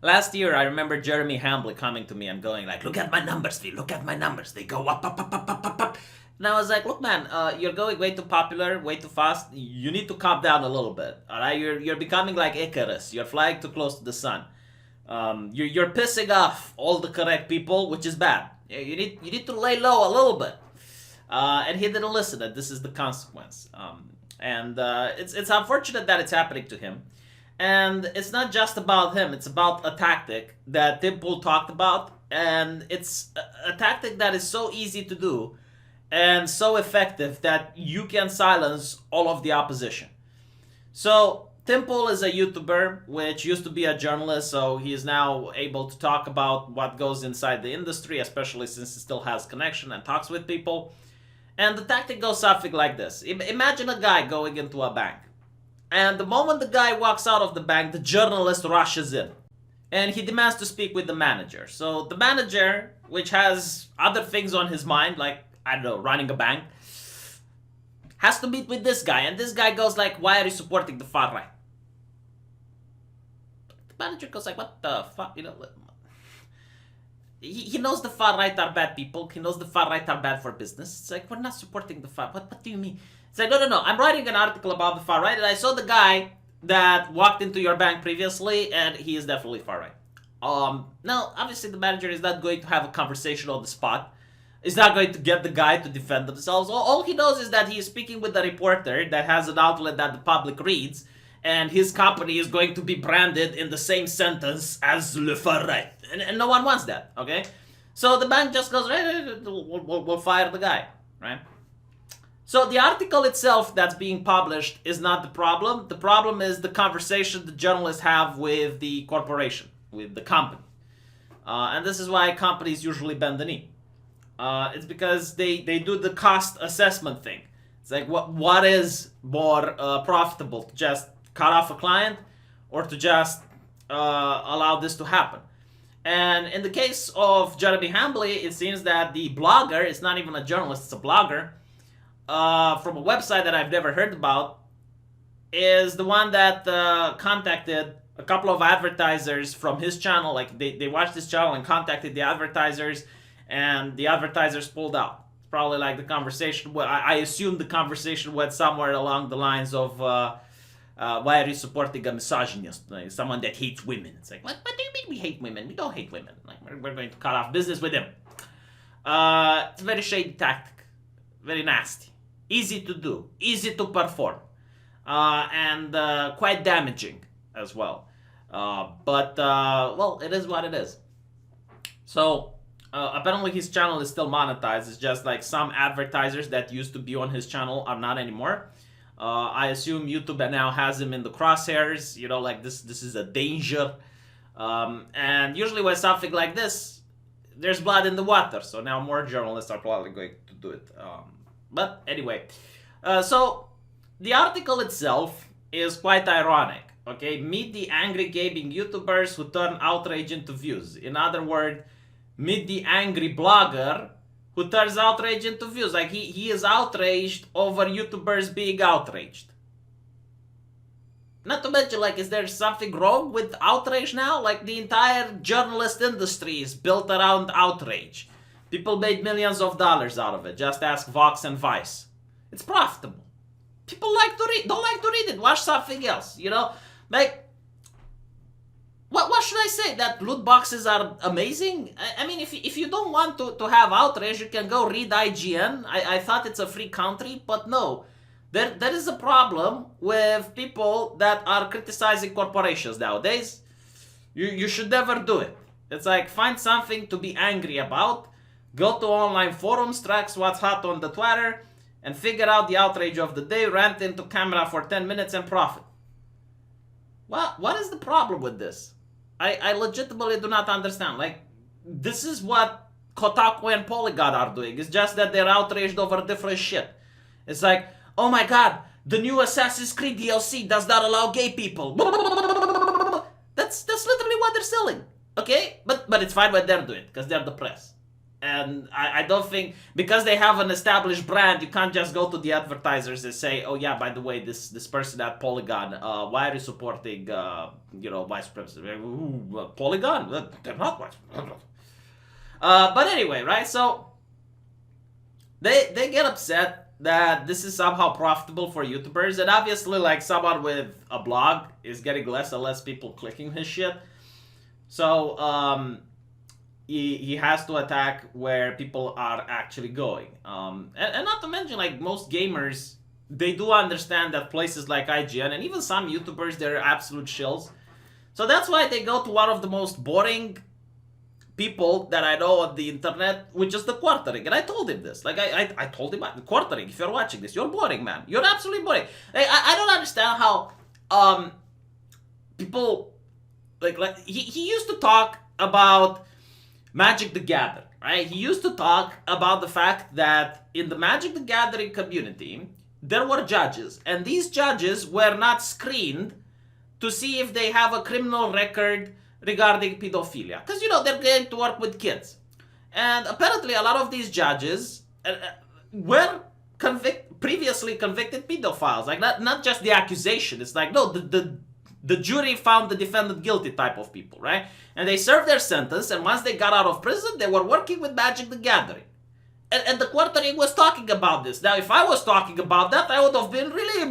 Last year, I remember Jeremy Hambley coming to me and going like, "Look at my numbers, Phil. Look at my numbers. They go up, up, up, up, up, up, up." And I was like, "Look, man, you're going way too popular, way too fast. You need to calm down a little bit. All right, you're becoming like Icarus. You're flying too close to the sun. You're pissing off all the correct people, which is bad. You need to lay low a little bit." And he didn't listen. And this is the consequence. And it's unfortunate that it's happening to him. And it's not just about him. It's about a tactic that Tim Pool talked about, and it's a tactic that is so easy to do and so effective that you can silence all of the opposition. So Tim Pool is a YouTuber, which used to be a journalist, so he is now able to talk about what goes inside the industry, especially since he still has connection and talks with people. And the tactic goes something like this. Imagine a guy going into a bank. And the moment the guy walks out of the bank, the journalist rushes in. And he demands to speak with the manager. So the manager, which has other things on his mind, like, I don't know, running a bank, has to meet with this guy. And this guy goes like, "Why are you supporting the far right?" The manager goes like, "What the fuck?" He knows the far right are bad people. He knows the far right are bad for business. It's like, "We're not supporting the far. What do you mean?" It's like, no. I'm writing an article about the far right, and I saw the guy that walked into your bank previously, and he is definitely far right. Now, obviously, the manager is not going to have a conversation on the spot. He's not going to get the guy to defend themselves. All he knows is that he is speaking with a reporter that has an outlet that the public reads, and his company is going to be branded in the same sentence as le far right. And no one wants that, okay? So the bank just goes, we'll fire the guy, right? So the article itself that's being published is not the problem. The problem is the conversation the journalists have with the corporation, with the company. And this is why companies usually bend the knee. It's because they do the cost assessment thing. It's like, what is more profitable, to just cut off a client or to just allow this to happen? And in the case of Jeremy Hambley, it seems that the blogger, it's not even a journalist, it's a blogger, from a website that I've never heard about, is the one that contacted a couple of advertisers from his channel. Like they watched his channel and contacted the advertisers, and the advertisers pulled out. It's probably like the conversation. Well, I assume the conversation went somewhere along the lines of, "Why are you supporting a misogynist, like someone that hates women?" It's like, what do you mean we hate women? We don't hate women. Like we're going to cut off business with him. It's a very shady tactic, very nasty. Easy to do, easy to perform, and quite damaging as well. But it is what it is. So apparently his channel is still monetized. It's just like some advertisers that used to be on his channel are not anymore. I assume YouTube now has him in the crosshairs. Like this is a danger. And usually when something like this, there's blood in the water. So now more journalists are probably going to do it. But anyway, so the article itself is quite ironic, okay? Meet the angry gaming YouTubers who turn outrage into views. In other words, meet the angry blogger who turns outrage into views. Like he is outraged over YouTubers being outraged. Not to mention, like, is there something wrong with outrage now? Like, the entire journalist industry is built around outrage. People made millions of dollars out of it. Just ask Vox and Vice. It's profitable. People like to read. Don't like to read it. Watch something else. Like, what should I say? That loot boxes are amazing? I mean, if you don't want to have outrage, you can go read IGN. I thought it's a free country, but no. There is a problem with people that are criticizing corporations nowadays. You should never do it. It's like, find something to be angry about. Go to online forums, track what's hot on the Twitter, and figure out the outrage of the day, rant into camera for 10 minutes and profit. What is the problem with this? I legitimately do not understand. Like, this is what Kotaku and Polygon are doing. It's just that they're outraged over different shit. It's like, oh my god, the new Assassin's Creed DLC does not allow gay people. That's literally what they're selling. Okay? But it's fine what they're doing, because they're the press. And I don't think, because they have an established brand, you can't just go to the advertisers and say, oh yeah, by the way, this person at Polygon, why are you supporting, white supremacy? Ooh, Polygon? They're not white supremacy. But anyway, right? So they get upset that this is somehow profitable for YouTubers, and obviously, like, someone with a blog is getting less and less people clicking his shit. So he has to attack where people are actually going. And not to mention, like, most gamers, they do understand that places like IGN and even some YouTubers, they're absolute shills. So that's why they go to one of the most boring people that I know on the internet, which is the Quartering. And I told him this. Like, I told him, the Quartering, if you're watching this, you're boring, man. You're absolutely boring. Like, I don't understand how people, like he used to talk about Magic the Gathering, right? He used to talk about the fact that in the Magic the Gathering community, there were judges, and these judges were not screened to see if they have a criminal record regarding pedophilia. Because, they're going to work with kids. And apparently a lot of these judges were previously convicted pedophiles. Like, not just the accusation. It's like, no, the jury found the defendant guilty type of people, right? And they served their sentence, and once they got out of prison, they were working with Magic the Gathering. And the Quartering was talking about this. Now, if I was talking about that, I would have been really...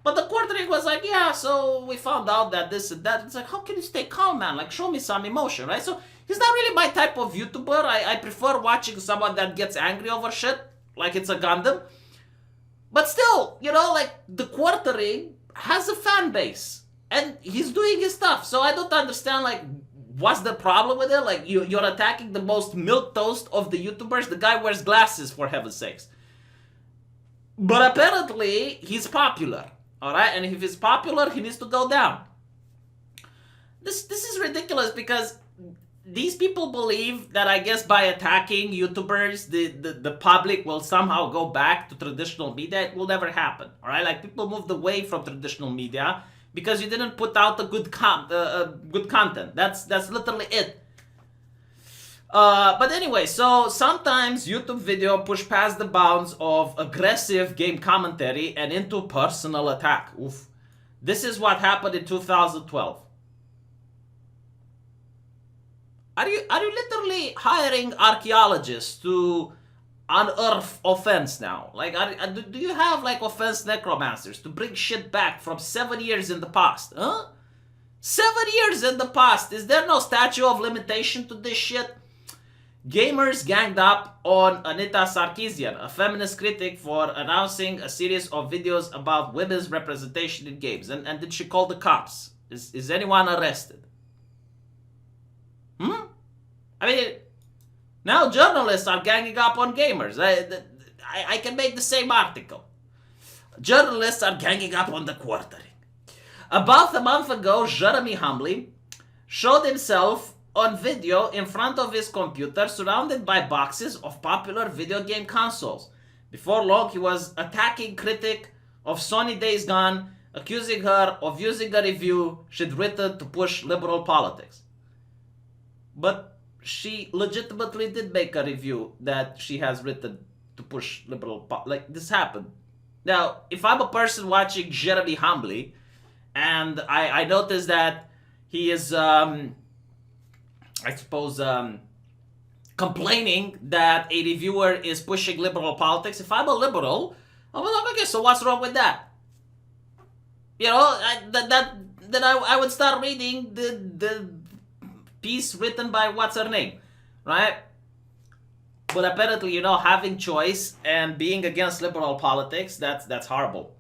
But the Quartering was like, yeah, so we found out that this and that. It's like, how can you stay calm, man? Like, show me some emotion, right? So he's not really my type of YouTuber. I prefer watching someone that gets angry over shit, like it's a Gundam. But still, like, the Quartering has a fan base, and he's doing his stuff. So I don't understand, like, what's the problem with it? Like, you're attacking the most milquetoast of the YouTubers. The guy wears glasses, for heaven's sakes. But apparently, he's popular, all right? And if he's popular, he needs to go down. This is ridiculous, because these people believe that, I guess, by attacking YouTubers, the public will somehow go back to traditional media. It will never happen, all right? Like, people moved away from traditional media because you didn't put out a good content. That's literally it. But anyway, so sometimes YouTube video push past the bounds of aggressive game commentary and into personal attack. Oof. This is what happened in 2012. Are you literally hiring archaeologists to unearth offense now? Like, do you have, like, offense necromancers to bring shit back from 7 years in the past? Huh? 7 years in the past. Is there no statute of limitation to this shit? Gamers ganged up on Anita Sarkeesian, a feminist critic, for announcing a series of videos about women's representation in games. And did she call the cops? Is anyone arrested? I mean, now journalists are ganging up on gamers. I can make the same article. Journalists are ganging up on the Quartering. About a month ago, Jeremy Humbly showed himself on video in front of his computer, surrounded by boxes of popular video game consoles. Before long, he was attacking critic of Sony Days Gone, accusing her of using a review she'd written to push liberal politics. But she legitimately did make a review that she has written to push liberal like, this happened. Now, if I'm a person watching Jeremy Humbly, and I notice that he is, I suppose, complaining that a reviewer is pushing liberal politics, if I'm a liberal, I'm like, okay, so what's wrong with that? Then I would start reading the piece written by what's her name, right? But apparently, having choice and being against liberal politics, that's horrible.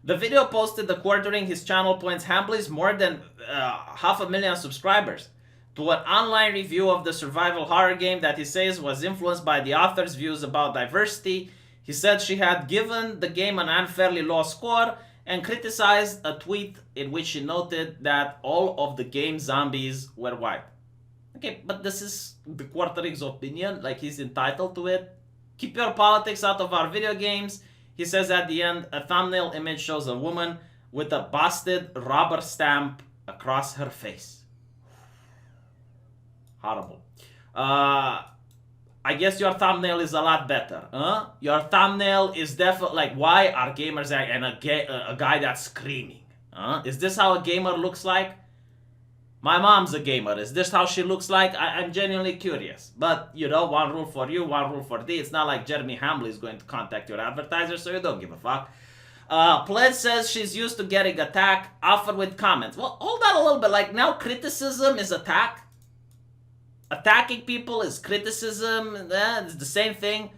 The video posted the Quartering his channel points Humbly's more than 500,000 subscribers to an online review of the survival horror game that he says was influenced by the author's views about diversity. He said she had given the game an unfairly low score and criticized a tweet in which she noted that all of the game's zombies were white. Okay, but this is the Quartering's opinion, like, he's entitled to it. Keep your politics out of our video games. He says at the end, a thumbnail image shows a woman with a busted rubber stamp across her face. Horrible. I guess your thumbnail is a lot better, huh? Your thumbnail is definitely like, why are gamers and a guy that's screaming? Huh? Is this how a gamer looks like? My mom's a gamer. Is this how she looks like? I'm genuinely curious. But, you know, one rule for you, one rule for thee. It's not like Jeremy Hambley is going to contact your advertiser, so you don't give a fuck. Pledge says she's used to getting attacked, often with comments. Well, hold on a little bit. Like, now criticism is attack? Attacking people is criticism. It's the same thing.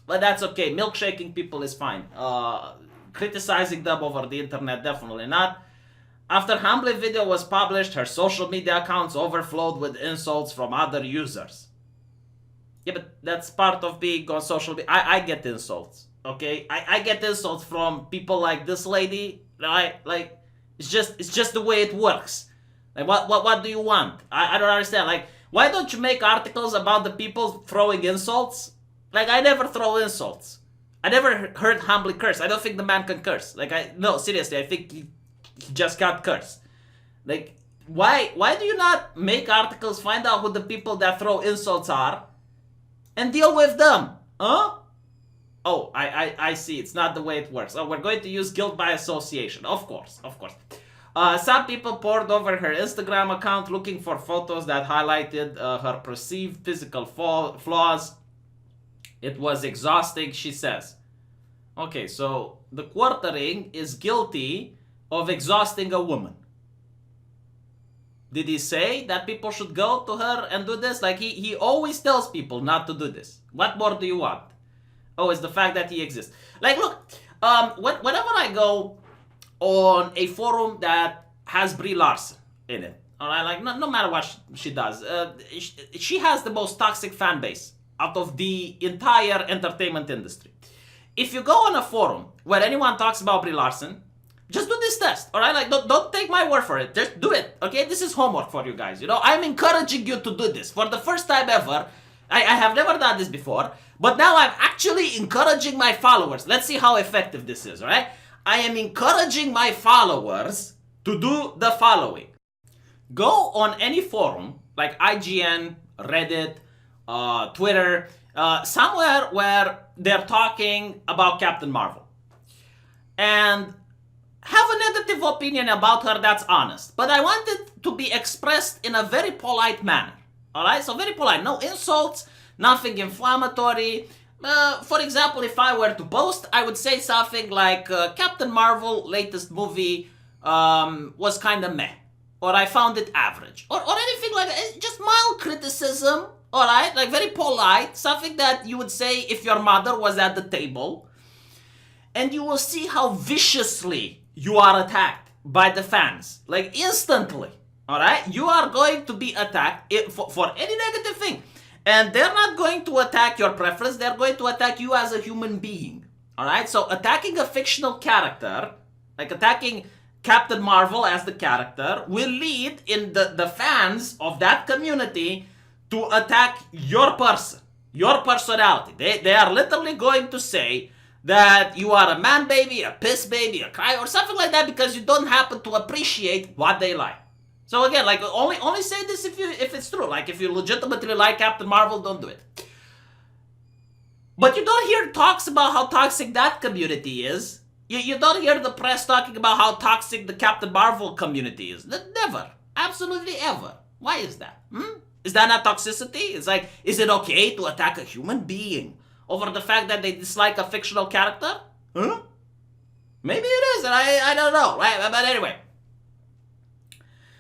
But that's okay. Milkshaking people is fine. Criticizing them over the internet, definitely not. After Hambley video was published, her social media accounts overflowed with insults from other users. Yeah, but that's part of being on social media. I get insults, okay? I get insults from people like this lady, right? Like, it's just the way it works. Like, what do you want? I don't understand. Like, why don't you make articles about the people throwing insults? Like, I never throw insults. I never heard Hambley curse. I don't think the man can curse. Like, no, seriously, I think he just got cursed. Like, why do you not make articles, find out who the people that throw insults are, and deal with them? Huh? Oh, I see. It's not the way it works. Oh, we're going to use guilt by association. Of course. Some people poured over her Instagram account looking for photos that highlighted her perceived physical flaws. It was exhausting, she says. Okay, so the quartering is guilty of exhausting a woman. Did he say that people should go to her and do this? Like, he always tells people not to do this. What more do you want? Oh, it's the fact that he exists. Like, look, whenever I go on a forum that has Brie Larson in it, all right, like, no matter what she does, she has the most toxic fan base out of the entire entertainment industry. If you go on a forum where anyone talks about Brie Larson, just do this test, all right? Like, don't take my word for it. Just do it, okay? This is homework for you guys, you know? I'm encouraging you to do this. For the first time ever, I have never done this before, but now I'm actually encouraging my followers. Let's see how effective this is, all right? I am encouraging my followers to do the following. Go on any forum, like IGN, Reddit, Twitter, somewhere where they're talking about Captain Marvel. And have a negative opinion about her that's honest. But I want it to be expressed in a very polite manner. Alright? So very polite. No insults, nothing inflammatory. For example, if I were to post, I would say something like, Captain Marvel latest movie was kind of meh. Or I found it average. Or anything like that. It's just mild criticism. Alright? Like very polite. Something that you would say if your mother was at the table. And you will see how viciously you are attacked by the fans. Like, instantly. Alright? You are going to be attacked for any negative thing. And they're not going to attack your preference. They're going to attack you as a human being. Alright? So, attacking a fictional character, like attacking Captain Marvel as the character, will lead in the fans of that community to attack your person. Your personality. They are literally going to say that you are a man baby, a piss baby, a cry, or something like that because you don't happen to appreciate what they like. So again, like, only say this if it's true. Like, if you legitimately like Captain Marvel, don't do it. But you don't hear talks about how toxic that community is. You don't hear the press talking about how toxic the Captain Marvel community is. Never. Absolutely ever. Why is that? Is that not toxicity? It's like, is it okay to attack a human being over the fact that they dislike a fictional character? Huh? Maybe it is, and I don't know, right? But anyway.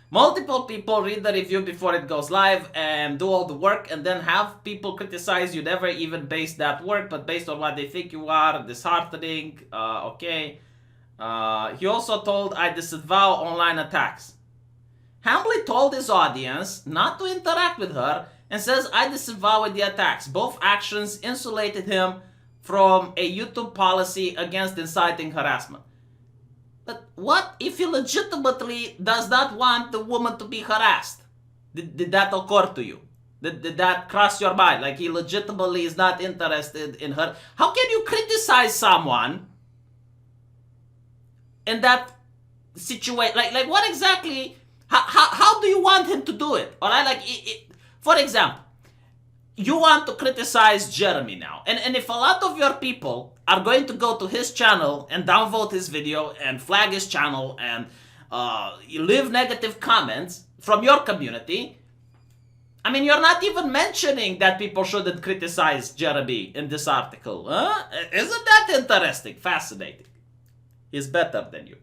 Multiple people read the review before it goes live and do all the work, and then have people criticize you. Never even based that work, but based on what they think you are. Disheartening. Okay. He also told, I disavow online attacks. Hambley told his audience not to interact with her and says, I disavow the attacks. Both actions insulated him from a YouTube policy against inciting harassment. But what if he legitimately does not want the woman to be harassed? Did that occur to you? Did that cross your mind? Like, he legitimately is not interested in her. How can you criticize someone in that situation? Like what exactly? How do you want him to do it? All right, like, for example, you want to criticize Jeremy now. And if a lot of your people are going to go to his channel and downvote his video and flag his channel and leave negative comments from your community, I mean, you're not even mentioning that people shouldn't criticize Jeremy in this article. Huh? Isn't that interesting? Fascinating. He's better than you.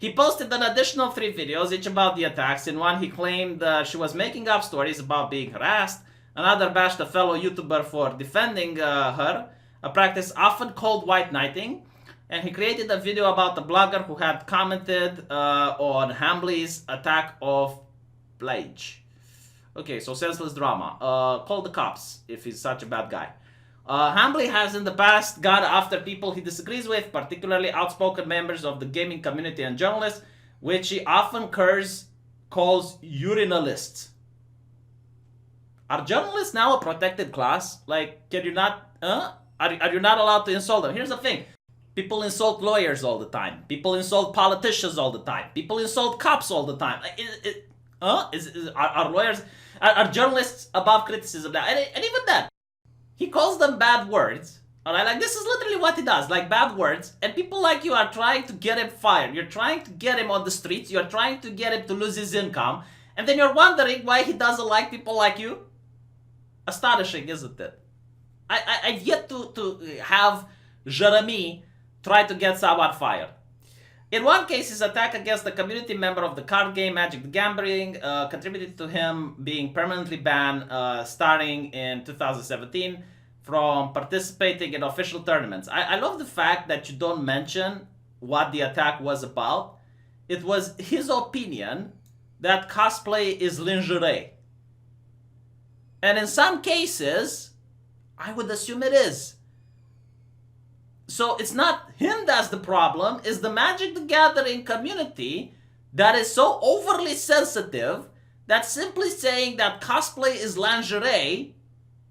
He posted an additional 3 videos, each about the attacks. In one, he claimed she was making up stories about being harassed. Another bashed a fellow YouTuber for defending her, a practice often called white knighting. And he created a video about the blogger who had commented on Hambly's attack of Blage. Okay, so senseless drama. Call the cops if he's such a bad guy. Hambly has in the past gone after people he disagrees with, particularly outspoken members of the gaming community and journalists, which he often calls urinalists. Are journalists now a protected class? Like, can you not, are you not allowed to insult them? Here's the thing. People insult lawyers all the time. People insult politicians all the time. People insult cops all the time. Are lawyers, are journalists above criticism now? And even that, he calls them bad words. Alright, like this is literally what he does, like bad words. And people like you are trying to get him fired. You're trying to get him on the streets. You're trying to get him to lose his income. And then you're wondering why he doesn't like people like you. Astonishing, isn't it? I've yet to have Jeremy try to get someone fired. In one case, his attack against a community member of the card game Magic the Gathering contributed to him being permanently banned starting in 2017 from participating in official tournaments. I love the fact that you don't mention what the attack was about. It was his opinion that cosplay is lingerie. And in some cases, I would assume it is. So it's not him that's the problem, it's the Magic the Gathering community that is so overly sensitive that simply saying that cosplay is lingerie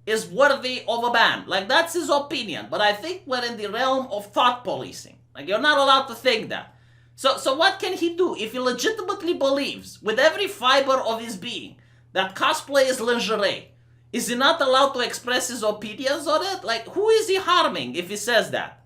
is worthy of a ban. Like, that's his opinion, but I think we're in the realm of thought policing. Like, you're not allowed to think that. So what can he do if he legitimately believes with every fiber of his being that cosplay is lingerie? Is he not allowed to express his opinions on it? Like, who is he harming if he says that?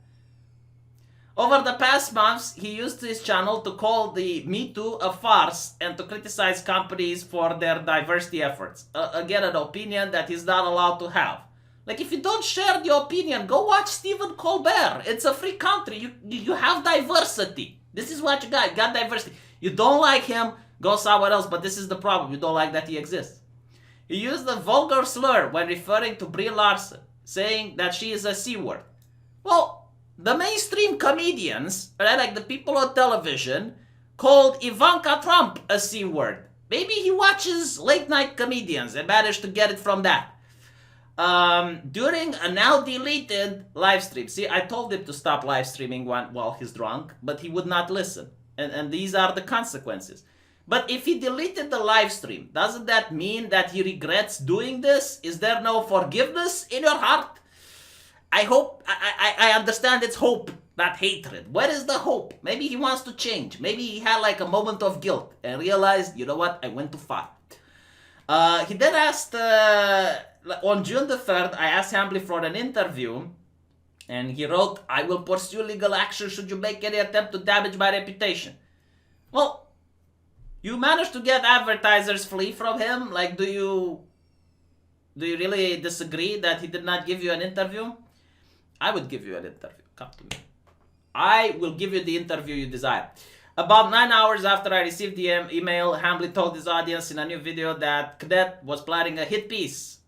Over the past months, he used his channel to call the Me Too a farce and to criticize companies for their diversity efforts. Again, an opinion that he's not allowed to have. Like, if you don't share the opinion, go watch Stephen Colbert. It's a free country. You have diversity. This is what you got. You got diversity. You don't like him, go somewhere else, but this is the problem. You don't like that he exists. He used a vulgar slur when referring to Brie Larson, saying that she is a C-word. Well, the mainstream comedians, right, like the people on television, called Ivanka Trump a C-word. Maybe he watches late-night comedians and managed to get it from that. During a now-deleted live stream. See, I told him to stop live streaming while he's drunk, but he would not listen. And these are the consequences. But if he deleted the live stream, doesn't that mean that he regrets doing this? Is there no forgiveness in your heart? I understand it's hope, not hatred. Where is the hope? Maybe he wants to change. Maybe he had like a moment of guilt and realized, you know what, I went too far. He then asked, on June the 3rd, I asked Hambly for an interview. And he wrote, I will pursue legal action should you make any attempt to damage my reputation. Well, you managed to get Advertisers flee from him? Like, do you really disagree that he did not give you an interview? I would give you an interview. Come to me. I will give you the interview you desire. About 9 hours after I received the email, Hambly told his audience in a new video that Cadet was planning a hit piece.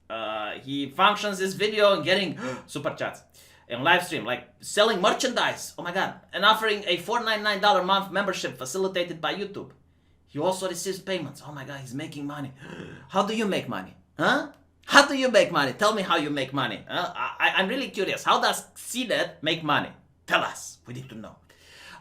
He functions this video and getting super chats and live stream, like selling merchandise. Oh my god. And offering a $499 a month membership facilitated by YouTube. He also receives payments. Oh my god, he's making money. How do you make money? Huh? How do you make money? Tell me how you make money. I'm really curious. How does CNET make money? Tell us. We need to know.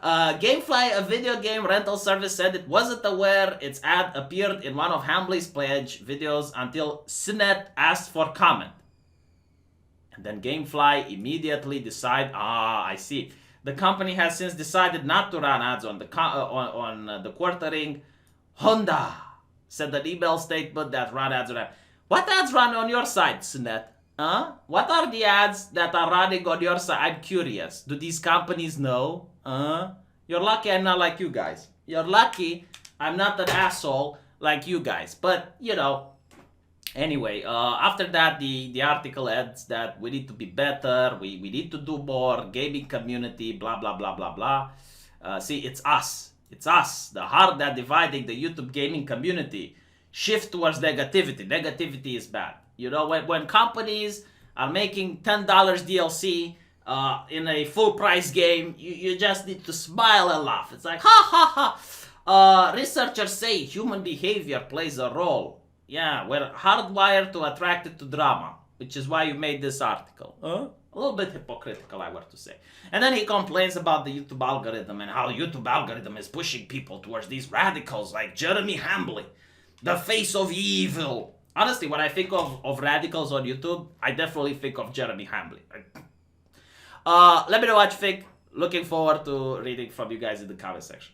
Gamefly, a video game rental service, said it wasn't aware its ad appeared in one of Hambly's pledge videos until CNET asked for comment. And then Gamefly immediately decided, I see. The company has since decided not to run ads on the quartering. Honda said an email statement that ran ads on that. What ads run on your site, Sunet? Huh? What are the ads that are running on your site? I'm curious. Do these companies know? You're lucky I'm not like you guys. You're lucky I'm not an asshole like you guys. But, you know, anyway, after that, the article adds that we need to be better, we need to do more, gaming community, blah, blah, blah, blah, blah. See, it's us. It's us, the heart that dividing the YouTube gaming community. Shift towards negativity. Negativity is bad. You know, when companies are making $10 DLC in a full price game, you just need to smile and laugh. It's like, ha ha ha. Researchers say human behavior plays a role. Yeah, we're hardwired to attracted to drama, which is why you made this article. A little bit hypocritical, I were to say. And then he complains about the YouTube algorithm and how the YouTube algorithm is pushing people towards these radicals like Jeremy Hambley, the face of evil. Honestly, when I think of radicals on YouTube, I definitely think of Jeremy Hambley. Let me know what you think. Looking forward to reading from you guys in the comment section.